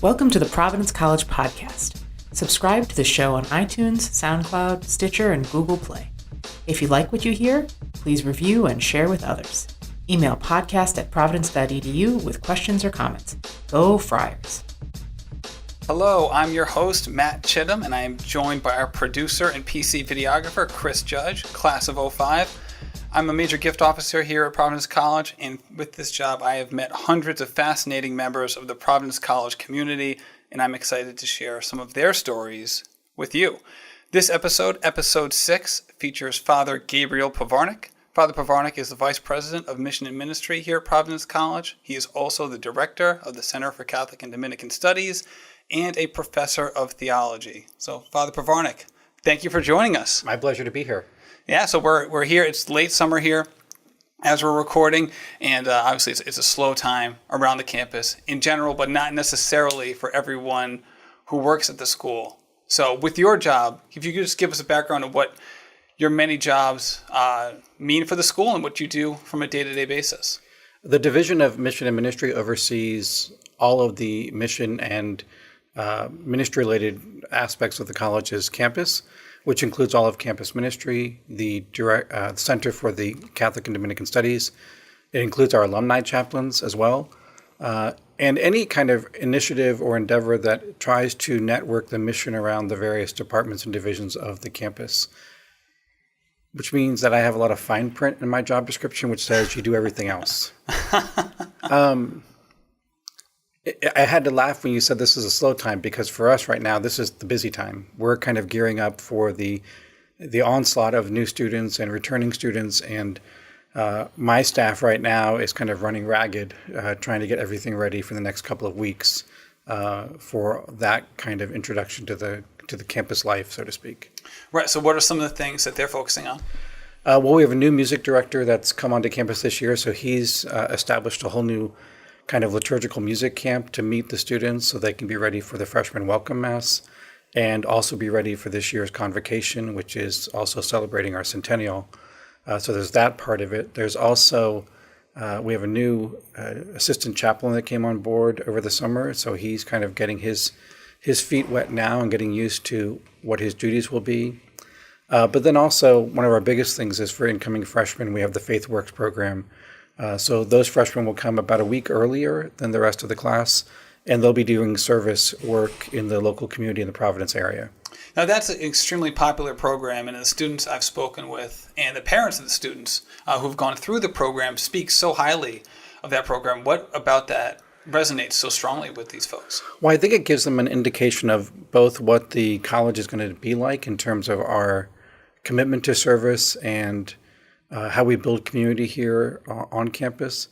Welcome to the Providence College Podcast. Subscribe to the show on iTunes, SoundCloud, Stitcher, and Google Play. If you like what you hear, please review and share with others. Email podcast@providence.edu with questions or comments. Go Friars! Hello, I'm your host, Matt Chittum, and I am joined by our producer and PC videographer, Chris Judge, class of '05. I'm a major gift officer here at Providence College, and with this job, I have met hundreds of fascinating members of the Providence College community, and I'm excited to share some of their stories with you. This episode, episode 6, features Father Gabriel Pivarnik. Father Pivarnik is the Vice President of Mission and Ministry here at Providence College. He is also the Director of the Center for Catholic and Dominican Studies and a Professor of Theology. So, Father Pivarnik, thank you for joining us. My pleasure to be here. Yeah, so we're here. It's late summer here as we're recording, and obviously it's a slow time around the campus in general, but not necessarily for everyone who works at the school. So with your job, if you could just give us a background of what your many jobs mean for the school and what you do from a day-to-day basis. The Division of Mission and Ministry oversees all of the mission and ministry-related aspects of the college's campus, which includes all of campus ministry, the Center for the Catholic and Dominican Studies. It includes our alumni chaplains as well, and any kind of initiative or endeavor that tries to network the mission around the various departments and divisions of the campus, which means that I have a lot of fine print in my job description, which says you do everything else. I had to laugh when you said this is a slow time, because for us right now, this is the busy time. We're kind of gearing up for the onslaught of new students and returning students, and my staff right now is kind of running ragged, trying to get everything ready for the next couple of weeks for that kind of introduction to the campus life, so to speak. Right. So what are some of the things that they're focusing on? Well, we have a new music director that's come onto campus this year, so he's established a whole new kind of liturgical music camp to meet the students so they can be ready for the freshman welcome mass and also be ready for this year's convocation, which is also celebrating our centennial. So there's that part of it. There's also, we have a new assistant chaplain that came on board over the summer. So he's kind of getting his feet wet now and getting used to what his duties will be. But then also one of our biggest things is for incoming freshmen, we have the Faith Works program. So those freshmen will come about a week earlier than the rest of the class, and they'll be doing service work in the local community in the Providence area. Now, that's an extremely popular program, and the students I've spoken with and the parents of the students who've gone through the program speak so highly of that program. What about that resonates so strongly with these folks? Well, I think it gives them an indication of both what the college is going to be like in terms of our commitment to service and how we build community here on campus.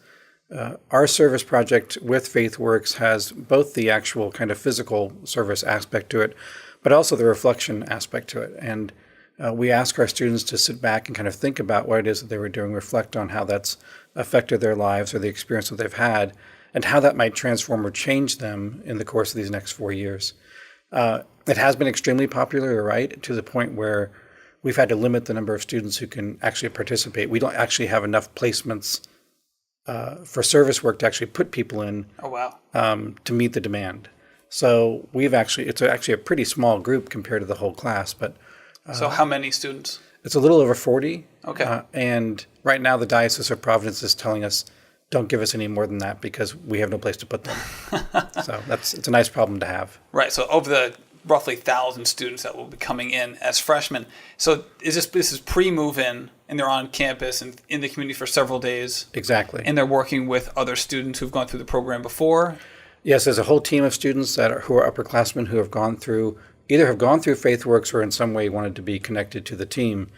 Our service project with FaithWorks has both the actual kind of physical service aspect to it, but also the reflection aspect to it. And we ask our students to sit back and kind of think about what it is that they were doing, reflect on how that's affected their lives or the experience that they've had, and how that might transform or change them in the course of these next 4 years. It has been extremely popular, right, to the point where we've had to limit the number of students who can actually participate. We don't actually have enough placements for service work to actually put people in. Oh, wow. To meet the demand. So it's actually a pretty small group compared to the whole class. But so how many students? It's a little over 40. Okay. And right now the Diocese of Providence is telling us, don't give us any more than that because we have no place to put them. So it's a nice problem to have. Right. So over the roughly 1,000 students that will be coming in as freshmen. So this is pre-move-in, and they're on campus and in the community for several days. Exactly. And they're working with other students who've gone through the program before? Yes, there's a whole team of students who are upperclassmen who have gone through FaithWorks or in some way wanted to be connected to the team.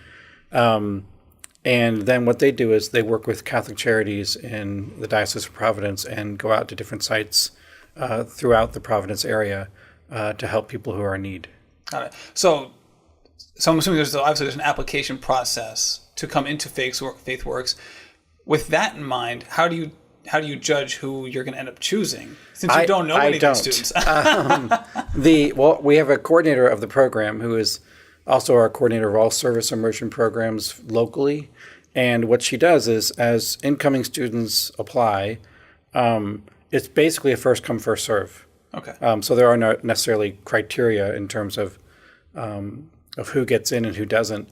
And then what they do is they work with Catholic Charities in the Diocese of Providence and go out to different sites throughout the Providence area to help people who are in need. Got it. So I'm assuming there's an application process to come into FaithWorks. With that in mind, how do you judge who you're going to end up choosing, since you don't know any of these students? We have a coordinator of the program who is also our coordinator of all service immersion programs locally. And what she does is, as incoming students apply, it's basically a first come, first serve. Okay. So there are not necessarily criteria in terms of who gets in and who doesn't.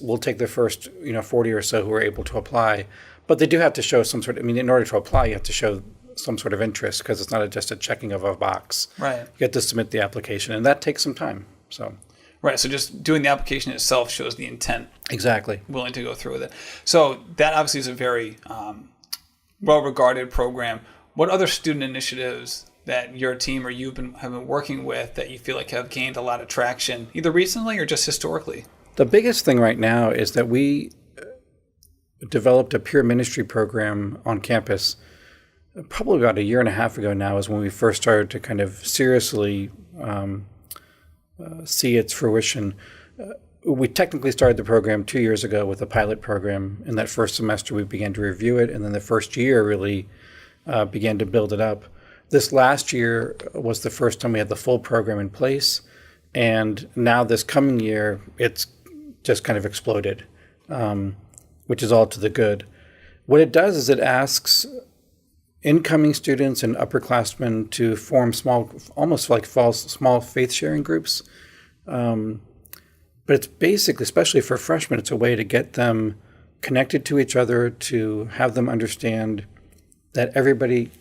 We'll take the first 40 or so who are able to apply, but they do have to show some sort of. I mean, in order to apply, you have to show some sort of interest because it's not just a checking of a box. Right. You have to submit the application, and that takes some time. So. Right. So just doing the application itself shows the intent. Exactly. Willing to go through with it. So that obviously is a very well-regarded program. What other student initiatives that your team or have been working with that you feel like have gained a lot of traction, either recently or just historically? The biggest thing right now is that we developed a peer ministry program on campus probably about a year and a half ago now is when we first started to kind of seriously see its fruition. We technically started the program 2 years ago with a pilot program. In that first semester, we began to review it, and then the first year really began to build it up. This last year was the first time we had the full program in place, and now this coming year, it's just kind of exploded, which is all to the good. What it does is it asks incoming students and upperclassmen to form small, almost like small faith-sharing groups. But it's basically, especially for freshmen, it's a way to get them connected to each other, to have them understand that everybody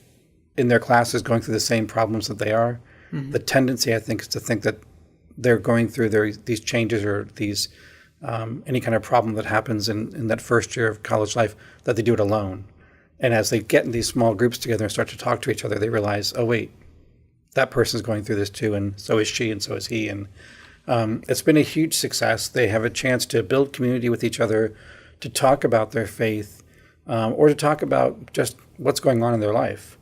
in their class is going through the same problems that they are. Mm-hmm. The tendency, I think, is to think that they're going through these changes or these any kind of problem that happens in that first year of college life, that they do it alone. And as they get in these small groups together and start to talk to each other, they realize, oh, wait, that person's going through this too, and so is she, and so is he. And it's been a huge success. They have a chance to build community with each other, to talk about their faith, or to talk about just what's going on in their life,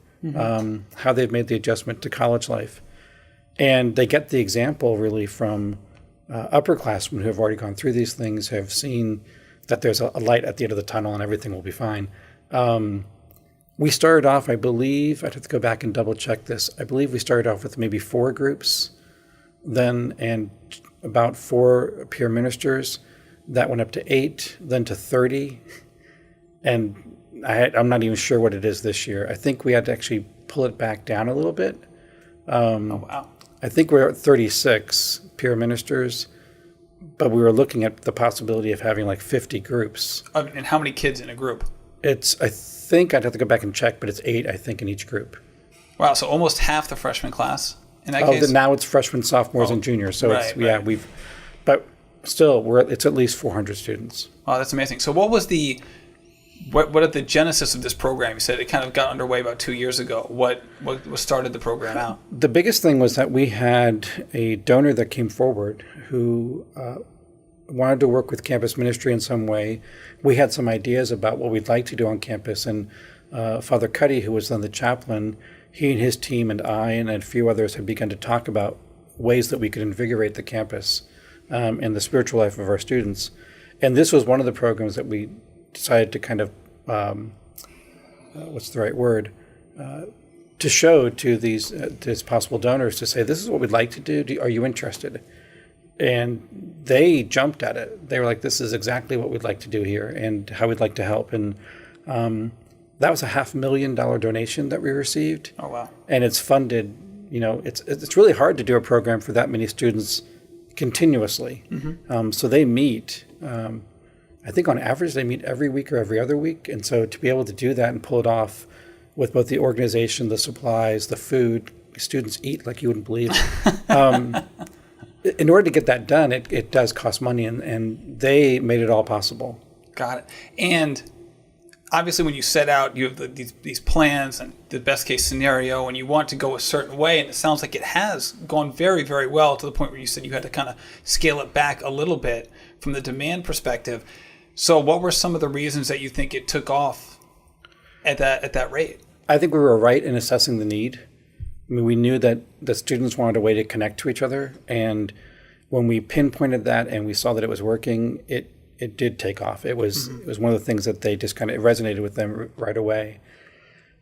how they've made the adjustment to college life. And they get the example really from upperclassmen who have already gone through these things, have seen that there's a light at the end of the tunnel and everything will be fine. We started off, I believe, I'd have to go back and double check this. I believe we started off with maybe 4 groups then, and about 4 peer ministers. That went up to 8, then to 30. And I'm not even sure what it is this year. I think we had to actually pull it back down a little bit. Oh, wow. I think we're at 36 peer ministers, but we were looking at the possibility of having like 50 groups. And how many kids in a group? I think I'd have to go back and check, but it's 8, I think, in each group. Wow, so almost half the freshman class in that case? Now it's freshmen, sophomores, and juniors. So right. But still, it's at least 400 students. Oh, that's amazing. So what was what at the genesis of this program? You said it kind of got underway about 2 years ago. What started the program out? The biggest thing was that we had a donor that came forward who wanted to work with campus ministry in some way. We had some ideas about what we'd like to do on campus, and Father Cuddy, who was then the chaplain, he and his team and I and a few others had begun to talk about ways that we could invigorate the campus and the spiritual life of our students. And this was one of the programs that we decided to kind of, what's the right word, to show to these possible donors, to say, this is what we'd like to do. Are you interested? And they jumped at it. They were like, this is exactly what we'd like to do here and how we'd like to help. And that was a $500,000 donation that we received. Oh, wow. And it's funded, it's really hard to do a program for that many students continuously. Mm-hmm. So they meet, I think on average, they meet every week or every other week. And so to be able to do that and pull it off with both the organization, the supplies, the food, students eat like you wouldn't believe. In order to get that done, it does cost money, and they made it all possible. Got it. And obviously when you set out, you have these plans and the best case scenario, and you want to go a certain way, and it sounds like it has gone very, very well to the point where you said you had to kind of scale it back a little bit from the demand perspective. So what were some of the reasons that you think it took off at that rate? I think we were right in assessing the need. I mean, we knew that the students wanted a way to connect to each other, and when we pinpointed that and we saw that it was working, it did take off. It was one of the things that they just kind of resonated with them right away.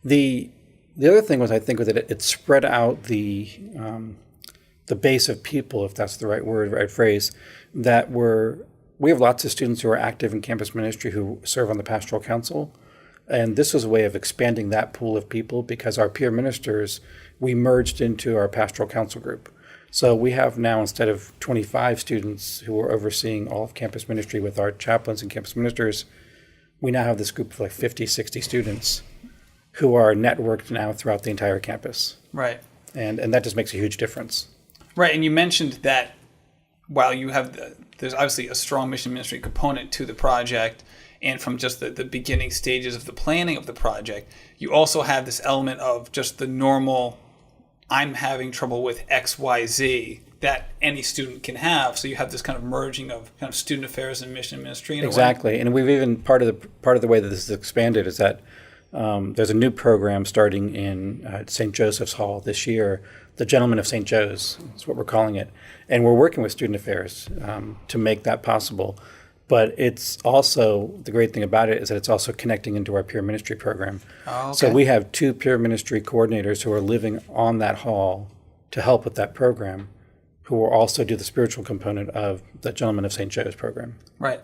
The other thing was, I think, that it spread out the base of people, if that's the right phrase, we have lots of students who are active in campus ministry who serve on the pastoral council. And this was a way of expanding that pool of people because our peer ministers, we merged into our pastoral council group. So we have now, instead of 25 students who are overseeing all of campus ministry with our chaplains and campus ministers, we now have this group of like 50, 60 students who are networked now throughout the entire campus. Right. And that just makes a huge difference. Right. And you mentioned that while you have there's obviously a strong mission ministry component to the project, and from just the beginning stages of the planning of the project, you also have this element of just the normal, I'm having trouble with XYZ that any student can have. So you have this kind of merging of kind of student affairs and mission ministry in exactly. And we've even part of the way that this is expanded is that there's a new program starting in St. Joseph's Hall this year, the Gentlemen of St. Joe's, that's what we're calling it. And we're working with student affairs to make that possible. But it's also, the great thing about it is that it's also connecting into our peer ministry program. Oh, okay. So we have 2 peer ministry coordinators who are living on that hall to help with that program, who will also do the spiritual component of the Gentlemen of St. Joe's program. Right.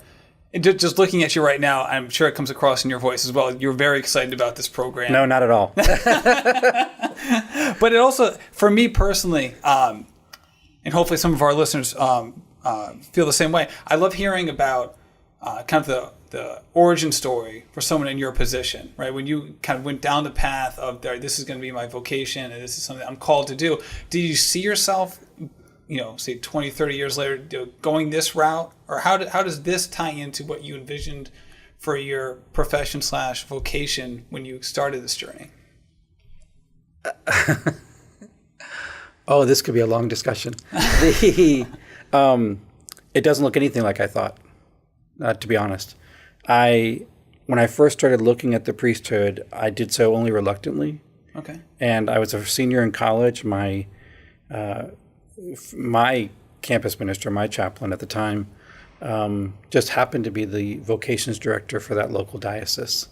And just looking at you right now, I'm sure it comes across in your voice as well. You're very excited about this program. No, not at all. But it also, for me personally, and hopefully some of our listeners feel the same way, I love hearing about kind of the origin story for someone in your position, right? When you kind of went down the path of, this is going to be my vocation and this is something I'm called to do. Did you see yourself, say 20, 30 years later, going this route? Or how does this tie into what you envisioned for your profession / vocation when you started this journey? Oh, this could be a long discussion. It doesn't look anything like I thought, to be honest. When I first started looking at the priesthood, I did so only reluctantly. Okay. And I was a senior in college. My campus minister, my chaplain at the time, just happened to be the vocations director for that local diocese.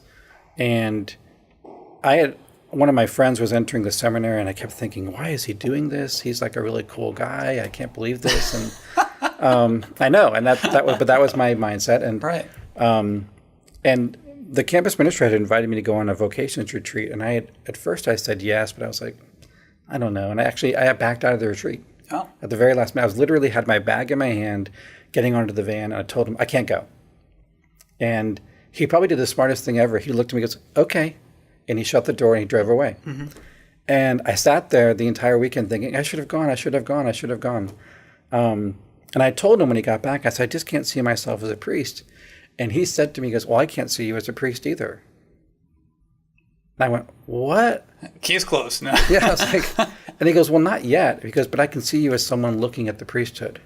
And one of my friends was entering the seminary, and I kept thinking, why is he doing this? He's like a really cool guy. I can't believe this. And I know, and that was my mindset. And right. And the campus minister had invited me to go on a vocations retreat, and at first I said yes, but I was like, I don't know. And I backed out of the retreat. Oh. At the very last minute, I was literally had my bag in my hand, getting onto the van, and I told him I can't go. And he probably did the smartest thing ever. He looked at me and goes, okay. And he shut the door and he drove away. Mm-hmm. And I sat there the entire weekend thinking, I should have gone. And I told him when he got back, I said, I just can't see myself as a priest. And he said to me, he goes, well, I can't see you as a priest either. And I went, what? Case closed. No. Yeah, I was like, and he goes, well, not yet. Because, but I can see you as someone looking at the priesthood.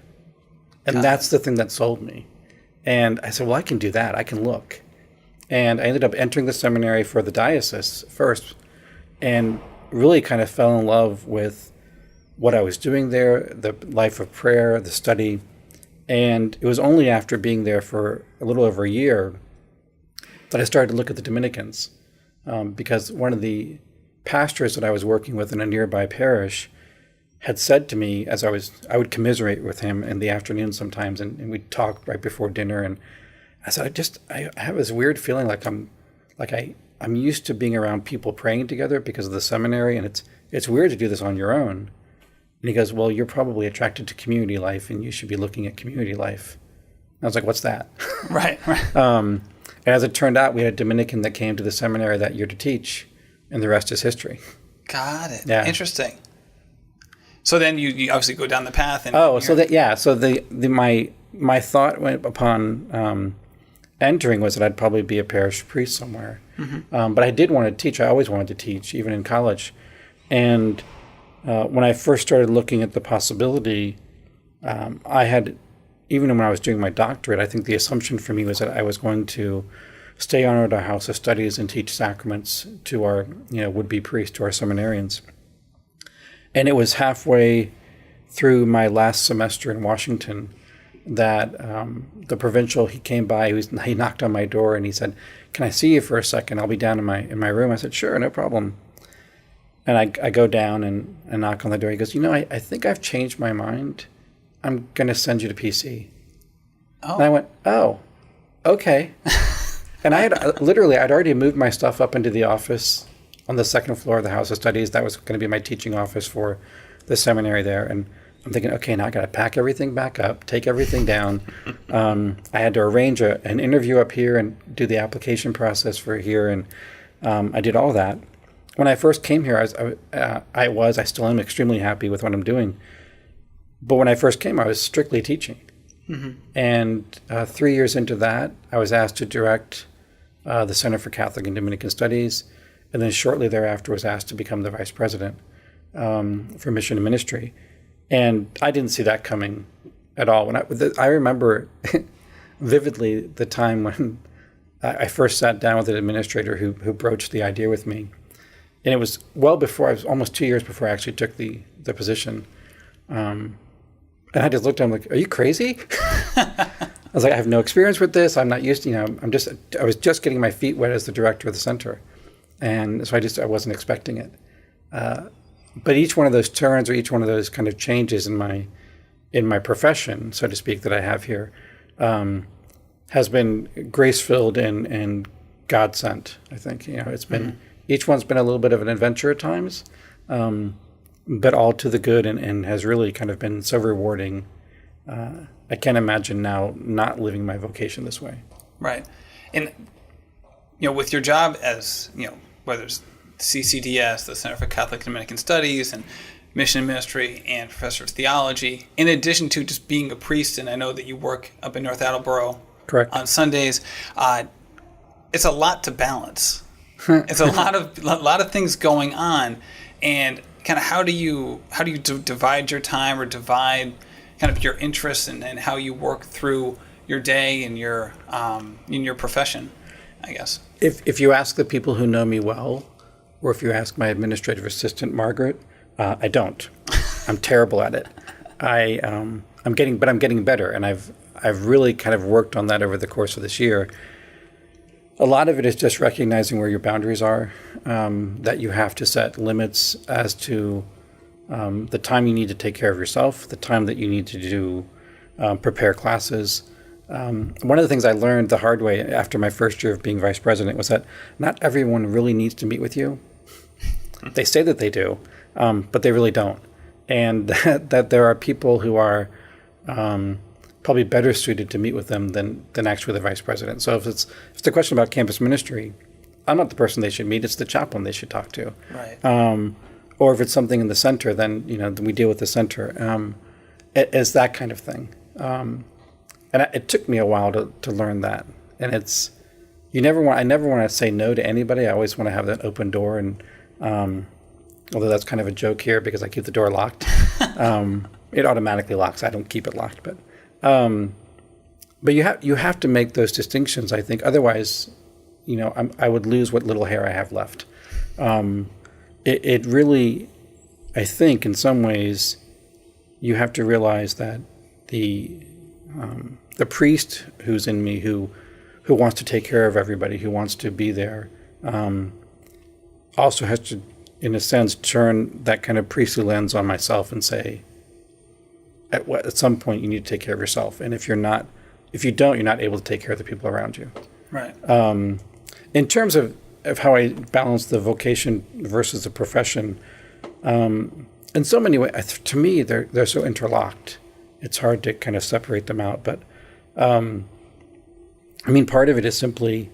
And that's the thing that sold me. And I said, well, I can do that. I can look. And I ended up entering the seminary for the diocese first and really kind of fell in love with what I was doing there, the life of prayer, the study. And it was only after being there for a little over a year that I started to look at the Dominicans, because one of the pastors that I was working with in a nearby parish had said to me, as I would commiserate with him in the afternoon sometimes, and we'd talk right before dinner, and I said, I have this weird feeling like I'm used to being around people praying together because of the seminary, and it's weird to do this on your own. And he goes, well, you're probably attracted to community life, and you should be looking at community life. And I was like, what's that? Right. And as it turned out, we had a Dominican that came to the seminary that year to teach, and the rest is history. Got it. Yeah. Interesting. So then you obviously go down the path. And my thought went upon entering was that I'd probably be a parish priest somewhere. Mm-hmm. But I did want to teach. I always wanted to teach, even in college. And when I first started looking at the possibility, I had, even when I was doing my doctorate, I think the assumption for me was that I was going to stay on at our house of studies and teach sacraments to our would-be priests, to our seminarians. And it was halfway through my last semester in Washington that the provincial, he came by, he knocked on my door and he said, can I see you for a second? I'll be down in my room. I said, sure, no problem. And I go down and knock on the door. He goes, I think I've changed my mind. I'm going to send you to PC. Oh. And I went, oh, okay. And I'd already moved my stuff up into the office on the second floor of the House of Studies. That was going to be my teaching office for the seminary there. And I'm thinking, okay, now I got to pack everything back up, take everything down. I had to arrange an interview up here and do the application process for here. And I did all that. When I first came here, I still am extremely happy with what I'm doing. But when I first came, I was strictly teaching. Mm-hmm. And 3 years into that, I was asked to direct the Center for Catholic and Dominican Studies. And then shortly thereafter was asked to become the vice president for mission and ministry. And I didn't see that coming at all. I remember vividly the time when I first sat down with an administrator who broached the idea with me. And it was I was almost 2 years before I actually took the position. And I just looked at him like, are you crazy? I was like, I have no experience with this. I'm not used to, I was just getting my feet wet as the director of the center. And so I wasn't expecting it. But each one of those turns or each one of those kind of changes in my profession, so to speak, that I have here, has been grace-filled and God-sent, I think. It's been, each one's been a little bit of an adventure at times, but all to the good and has really kind of been so rewarding. I can't imagine now not living my vocation this way. Right. And, with your job as, whether it's CCDS, the Center for Catholic and Dominican Studies, and Mission and Ministry, and Professor of Theology, in addition to just being a priest, and I know that you work up in North Attleboro Correct. On Sundays, it's a lot to balance. It's a lot of things going on, and kind of how do you divide your time or divide kind of your interests and how you work through your day and your in your profession, I guess. If you ask the people who know me well, or if you ask my administrative assistant, Margaret, I don't. I'm terrible at it. I'm getting better, and I've really kind of worked on that over the course of this year. A lot of it is just recognizing where your boundaries are, that you have to set limits as to the time you need to take care of yourself, the time that you need to do prepare classes. One of the things I learned the hard way after my first year of being vice president was that not everyone really needs to meet with you. They say that they do, but they really don't. And that there are people who are probably better suited to meet with them than actually the vice president. So if it's a question about campus ministry, I'm not the person they should meet. It's the chaplain they should talk to. Right. Or if it's something in the center, then we deal with the center. It's that kind of thing. And it took me a while to learn that. And I never want to say no to anybody. I always want to have that open door. And although that's kind of a joke here because I keep the door locked, it automatically locks. I don't keep it locked, but you have to make those distinctions. I think otherwise, I would lose what little hair I have left. It really, I think, in some ways, you have to realize that the priest who's in me, who wants to take care of everybody, who wants to be there, also has to, in a sense, turn that kind of priestly lens on myself and say, at some point, you need to take care of yourself. And if you don't, you're not able to take care of the people around you. Right. In terms of how I balance the vocation versus the profession, in so many ways, to me, they're so interlocked. It's hard to kind of separate them out. But, part of it is simply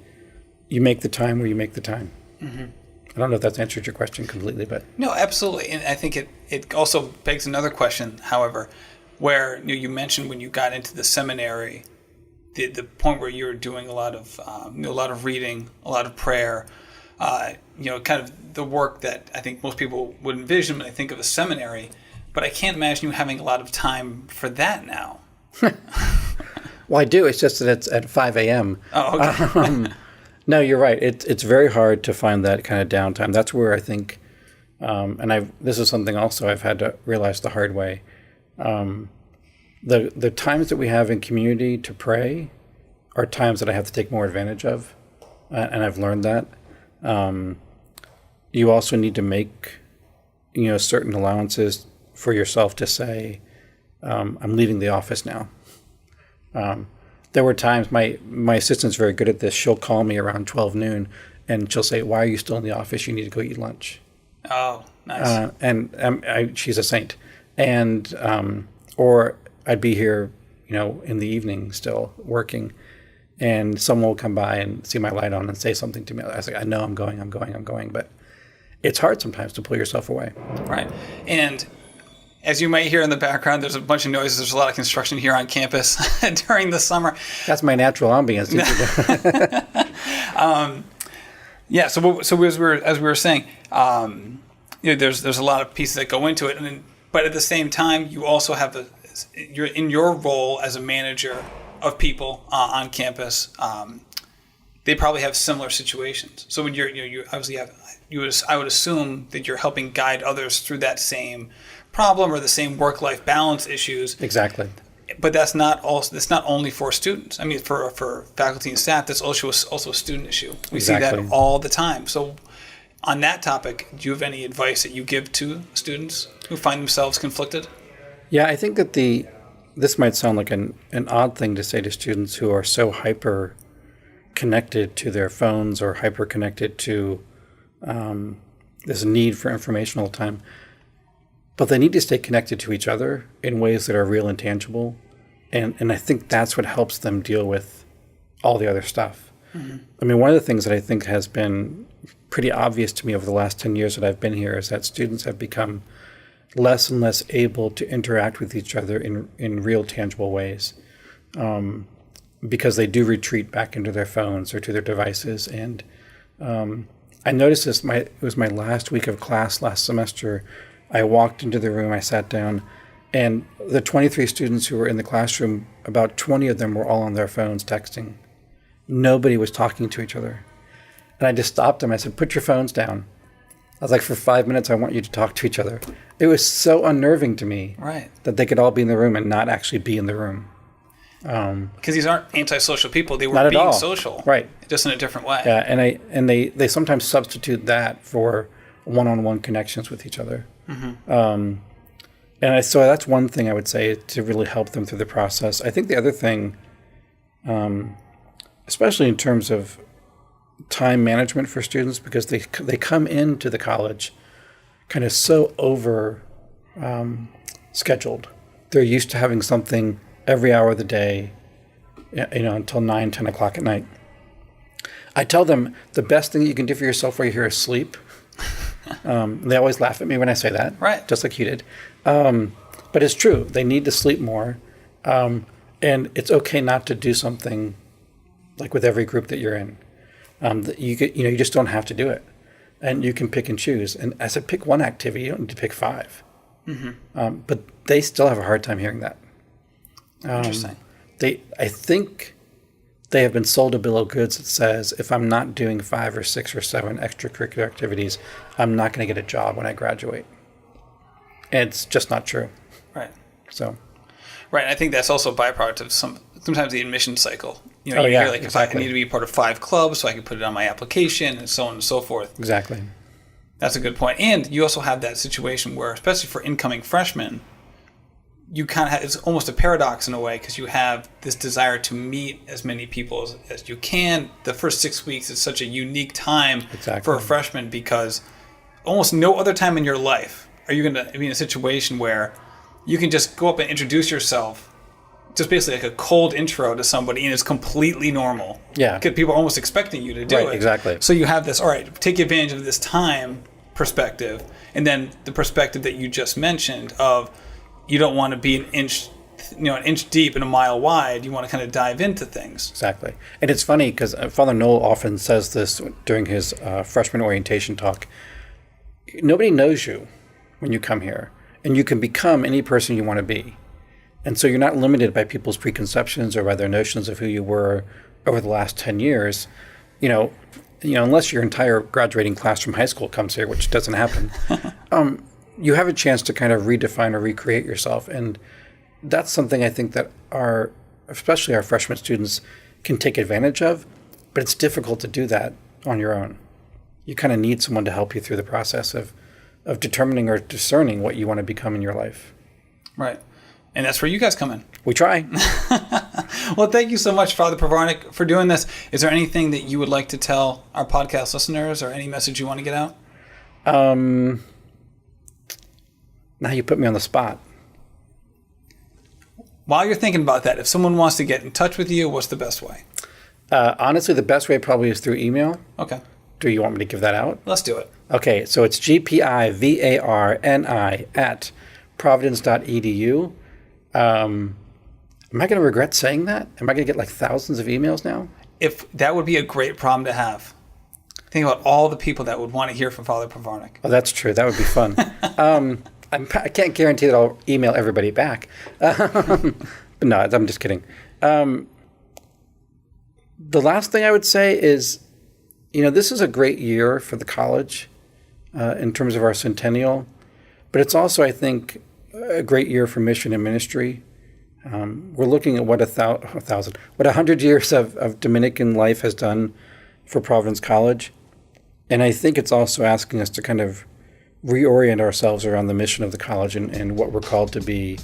you make the time where you make the time. Mm-hmm. I don't know if that's answered your question completely, but... No, absolutely. And I think it also begs another question, however, where you mentioned when you got into the seminary, the point where you were doing a lot of reading, a lot of prayer, kind of the work that I think most people would envision when they think of a seminary, but I can't imagine you having a lot of time for that now. Well, I do. It's just that it's at 5 a.m. Oh, okay. No, you're right. It's very hard to find that kind of downtime. That's where I think, this is something also I've had to realize the hard way. The times that we have in community to pray are times that I have to take more advantage of, and I've learned that. You also need to make, certain allowances for yourself to say, I'm leaving the office now. There were times my assistant's very good at this. She'll call me around 12 noon and she'll say, "Why are you still in the office? You need to go eat lunch." Oh, nice. She's a saint. And or I'd be here, in the evening still working, and someone will come by and see my light on and say something to me. I was like, "I know I'm going," but it's hard sometimes to pull yourself away. Right. And as you might hear in the background, there's a bunch of noises. There's a lot of construction here on campus during the summer. That's my natural ambience. Yeah. So as we were saying, there's a lot of pieces that go into it, but at the same time, you also have you're in your role as a manager of people on campus. They probably have similar situations. So when you obviously have, I would assume that you're helping guide others through that same problem or the same work-life balance issues. Exactly. But that's not only for students. I mean, for faculty and staff, that's also a student issue. We see that all the time. So on that topic, do you have any advice that you give to students who find themselves conflicted? Yeah, I think that this might sound like an odd thing to say to students who are so hyper connected to their phones or hyper connected to this need for information all the time. But they need to stay connected to each other in ways that are real and tangible. And I think that's what helps them deal with all the other stuff. Mm-hmm. I mean, one of the things that I think has been pretty obvious to me over the last 10 years that I've been here is that students have become less and less able to interact with each other in real, tangible ways, because they do retreat back into their phones or to their devices. And I noticed this, it was my last week of class last semester. I walked into the room, I sat down, and the 23 students who were in the classroom, about 20 of them were all on their phones texting. Nobody was talking to each other. And I just stopped them. I said, "Put your phones down." I was like, "For 5 minutes, I want you to talk to each other." It was so unnerving to me that they could all be in the room and not actually be in the room. Because these aren't antisocial people. They were being social. Right. Just in a different way. Yeah, and they sometimes substitute that for one-on-one connections with each other. Mm-hmm. So that's one thing I would say to really help them through the process. I think the other thing, especially in terms of time management for students, because they come into the college kind of so over scheduled. They're used to having something every hour of the day, until 9, 10 o'clock at night. I tell them the best thing you can do for yourself while you're here is sleep. They always laugh at me when I say that, right? Just like you did. But it's true. They need to sleep more. And it's okay not to do something like with every group that you're in. You just don't have to do it. And you can pick and choose. And I said, pick one activity. You don't need to pick 5. Mm-hmm. But they still have a hard time hearing that. Interesting. I think they have been sold a bill of goods that says if I'm not doing 5 or 6 or 7 extracurricular activities, I'm not going to get a job when I graduate. And it's just not true. Right. So. Right. I think that's also a byproduct of sometimes the admission cycle. You hear exactly. If I need to be part of 5 clubs, so I can put it on my application, and so on and so forth. Exactly. That's a good point. And you also have that situation where, especially for incoming freshmen, you kind of have, it's almost a paradox in a way, because you have this desire to meet as many people as you can. The first 6 weeks is such a unique time for a freshman, because almost no other time in your life are you going to be in a situation where you can just go up and introduce yourself, just basically like a cold intro to somebody, and it's completely normal. Yeah. Because people are almost expecting you to do it. Exactly. So you have this, all right, take advantage of this time perspective, and then the perspective that you just mentioned of you don't want to be an inch deep and a mile wide. You want to kind of dive into things. Exactly. And it's funny because Father Noel often says this during his freshman orientation talk. Nobody knows you when you come here, and you can become any person you want to be. And so you're not limited by people's preconceptions or by their notions of who you were over the last 10 years. Unless your entire graduating class from high school comes here, which doesn't happen, you have a chance to kind of redefine or recreate yourself. And that's something I think that especially our freshman students can take advantage of, but it's difficult to do that on your own. You kind of need someone to help you through the process of determining or discerning what you want to become in your life. Right. And that's where you guys come in. We try. Well, thank you so much, Father Pivarnik, for doing this. Is there anything that you would like to tell our podcast listeners or any message you want to get out? Now you put me on the spot. While you're thinking about that, if someone wants to get in touch with you, what's the best way? Honestly, the best way probably is through email. Okay. Do you want me to give that out? Let's do it. Okay, so it's gpivarni@providence.edu. Am I going to regret saying that? Am I going to get like thousands of emails now? If that would be a great problem to have. Think about all the people that would want to hear from Father Pivarnik. Oh, that's true. That would be fun. I can't guarantee that I'll email everybody back. But no, I'm just kidding. The last thing I would say is, this is a great year for the college in terms of our centennial, but it's also, I think, a great year for mission and ministry. We're looking at what 100 years of Dominican life has done for Providence College. And I think it's also asking us to kind of reorient ourselves around the mission of the college and what we're called to be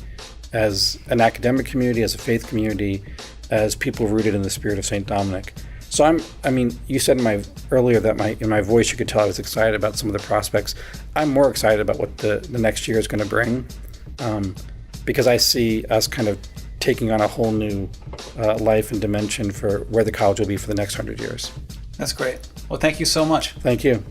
as an academic community, as a faith community, as people rooted in the spirit of St. Dominic. So you said earlier that in my voice you could tell I was excited about some of the prospects. I'm more excited about what the next year is going to bring, because I see us kind of taking on a whole new life and dimension for where the college will be for the next 100 years. That's great. Well, thank you so much. Thank you.